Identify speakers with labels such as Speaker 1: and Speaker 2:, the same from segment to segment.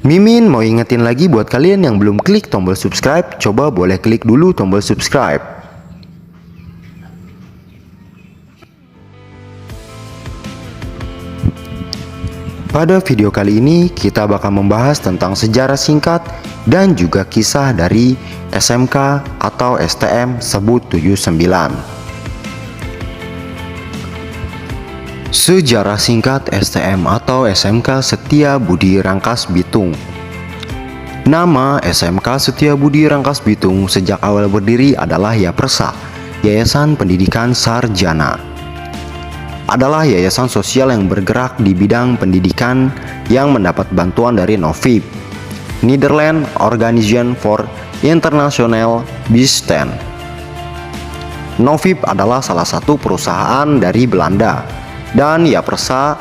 Speaker 1: Mimin mau ingetin lagi buat kalian yang belum klik tombol subscribe, coba boleh klik dulu tombol subscribe. Pada video kali ini kita bakal membahas tentang sejarah singkat dan juga kisah dari SMK atau STM Sebut 79. Sejarah singkat STM atau SMK Setia Budi Rangkas Bitung. Nama SMK Setia Budi Rangkas Bitung sejak awal berdiri adalah YAPRSA, Yayasan Pendidikan Sarjana. Adalah yayasan sosial yang bergerak di bidang pendidikan yang mendapat bantuan dari NOVIB, Netherlands Organization for International Bestand. NOVIB adalah salah satu perusahaan dari Belanda, dan YAPRSA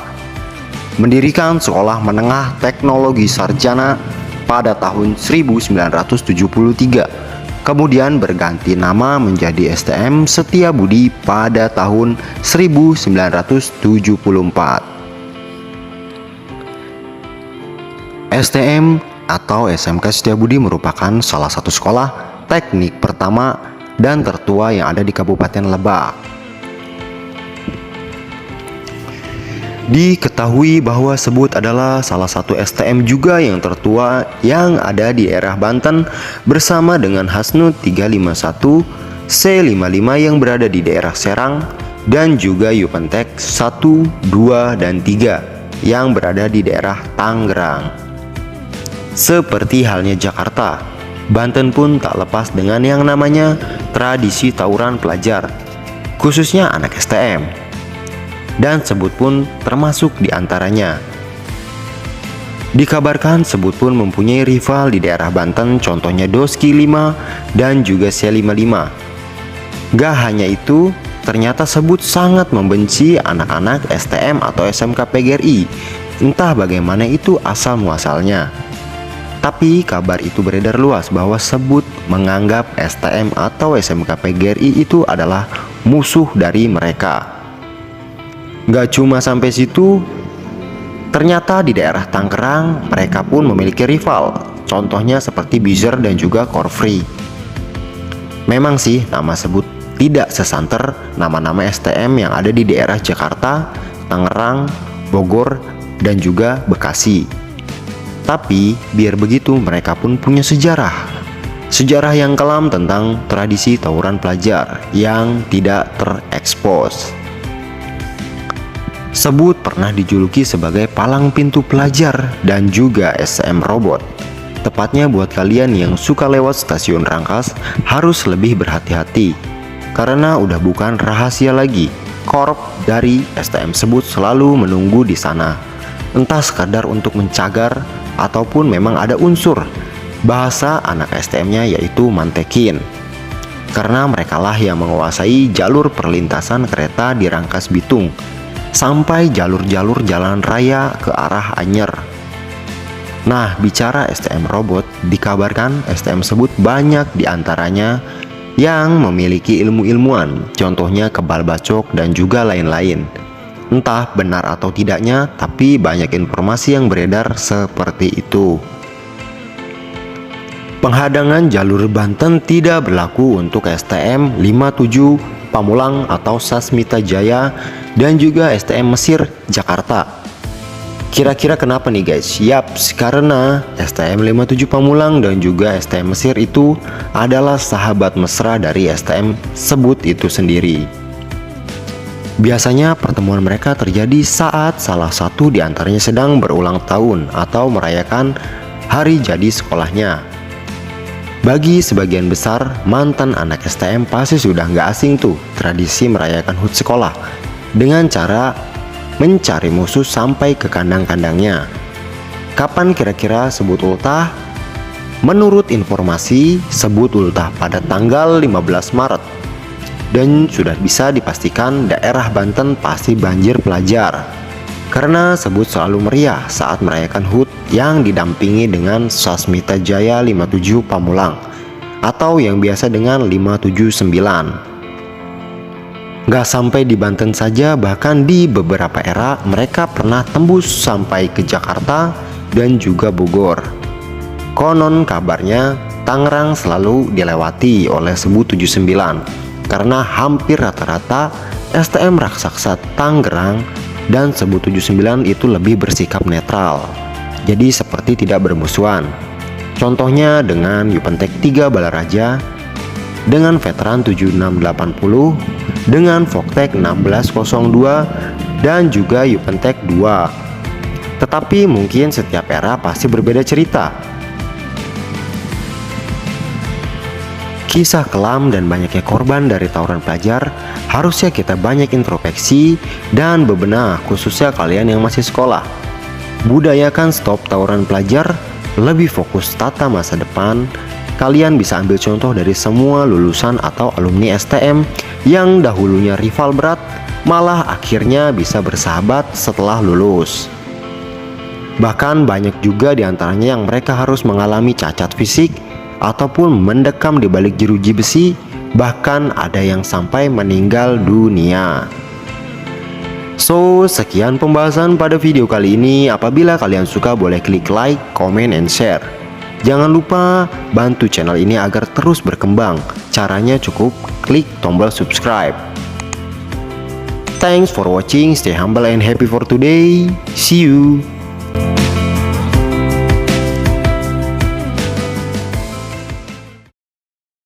Speaker 1: mendirikan sekolah menengah teknologi sarjana pada tahun 1973. Kemudian berganti nama menjadi STM Setia Budi pada tahun 1974. STM atau SMK Setia Budi merupakan salah satu sekolah teknik pertama dan tertua yang ada di Kabupaten Lebak. Diketahui bahwa Sebut adalah salah satu STM juga yang tertua yang ada di daerah Banten bersama dengan Hasnut 351, C55 yang berada di daerah Serang, dan juga Yupentek 1, 2, dan 3 yang berada di daerah Tangerang. Seperti halnya Jakarta, Banten pun tak lepas dengan yang namanya tradisi tawuran pelajar, khususnya anak STM. Dan Sebut pun termasuk di antaranya. Dikabarkan Sebut pun mempunyai rival di daerah Banten, contohnya Doski 5 dan juga C55. Gak hanya itu, ternyata Sebut sangat membenci anak-anak STM atau SMK PGRI. Entah bagaimana itu asal muasalnya. Tapi kabar itu beredar luas bahwa Sebut menganggap STM atau SMK PGRI itu adalah musuh dari mereka. Gak cuma sampai situ, ternyata di daerah Tangerang mereka pun memiliki rival, contohnya seperti Bizer dan juga Korfri. Memang sih nama Sebut tidak sesanter nama-nama STM yang ada di daerah Jakarta, Tangerang, Bogor, dan juga Bekasi. Tapi biar begitu mereka pun punya sejarah. Sejarah yang kelam tentang tradisi tawuran pelajar yang tidak terekspos. Sebut pernah dijuluki sebagai palang pintu pelajar dan juga STM robot. Tepatnya buat kalian yang suka lewat stasiun Rangkas harus lebih berhati-hati. Karena udah bukan rahasia lagi, korup dari STM Sebut selalu menunggu di sana. Entah sekadar untuk mencagar ataupun memang ada unsur bahasa anak STM-nya yaitu mantekin. Karena merekalah yang menguasai jalur perlintasan kereta di Rangkas Bitung sampai jalur-jalur jalan raya ke arah Anyer. Nah, bicara STM robot, dikabarkan STM Sebut banyak diantaranya yang memiliki ilmu-ilmuwan, contohnya kebal bacok dan juga lain-lain. Entah benar atau tidaknya, tapi banyak informasi yang beredar seperti itu. Penghadangan jalur Banten tidak berlaku untuk STM 57 Pamulang atau Sasmita Jaya dan juga STM Mesir Jakarta. Kira-kira kenapa nih guys? Yaps, karena STM 57 Pamulang dan juga STM Mesir itu adalah sahabat mesra dari STM Sebut itu sendiri. Biasanya pertemuan mereka terjadi saat salah satu di antaranya sedang berulang tahun atau merayakan hari jadi sekolahnya. Bagi sebagian besar mantan anak STM pasti sudah nggak asing tuh tradisi merayakan HUT sekolah dengan cara mencari musuh sampai ke kandang-kandangnya. Kapan kira-kira Sebut ultah? Menurut informasi, Sebut ultah pada tanggal 15 Maret. Dan sudah bisa dipastikan daerah Banten pasti banjir pelajar. Karena Sebut selalu meriah saat merayakan HUT yang didampingi dengan Sasmita Jaya 57 Pamulang atau yang biasa dengan 579. Gak sampai di Banten saja, bahkan di beberapa era mereka pernah tembus sampai ke Jakarta dan juga Bogor. Konon kabarnya Tangerang selalu dilewati oleh Sebu 79 karena hampir rata-rata STM raksasa Tangerang dan Sebu 79 itu lebih bersikap netral. Jadi seperti tidak bermusuhan. Contohnya dengan Yupentek 3 Balaraja, dengan Veteran 7680, dengan Voktek 1602, dan juga Yupentek 2. Tetapi mungkin setiap era pasti berbeda cerita. Kisah kelam dan banyaknya korban dari tawuran pelajar, harusnya kita banyak introspeksi dan bebenah, khususnya kalian yang masih sekolah. Budayakan stop tawuran pelajar, lebih fokus tata masa depan. Kalian bisa ambil contoh dari semua lulusan atau alumni STM yang dahulunya rival berat, malah akhirnya bisa bersahabat setelah lulus. Bahkan banyak juga diantaranya yang mereka harus mengalami cacat fisik ataupun mendekam di balik jeruji besi, bahkan ada yang sampai meninggal dunia. So, sekian pembahasan pada video kali ini. Apabila kalian suka, boleh klik like, comment, and share. Jangan lupa bantu channel ini agar terus berkembang. Caranya cukup klik tombol subscribe. Thanks for watching, stay humble and happy for today. See you.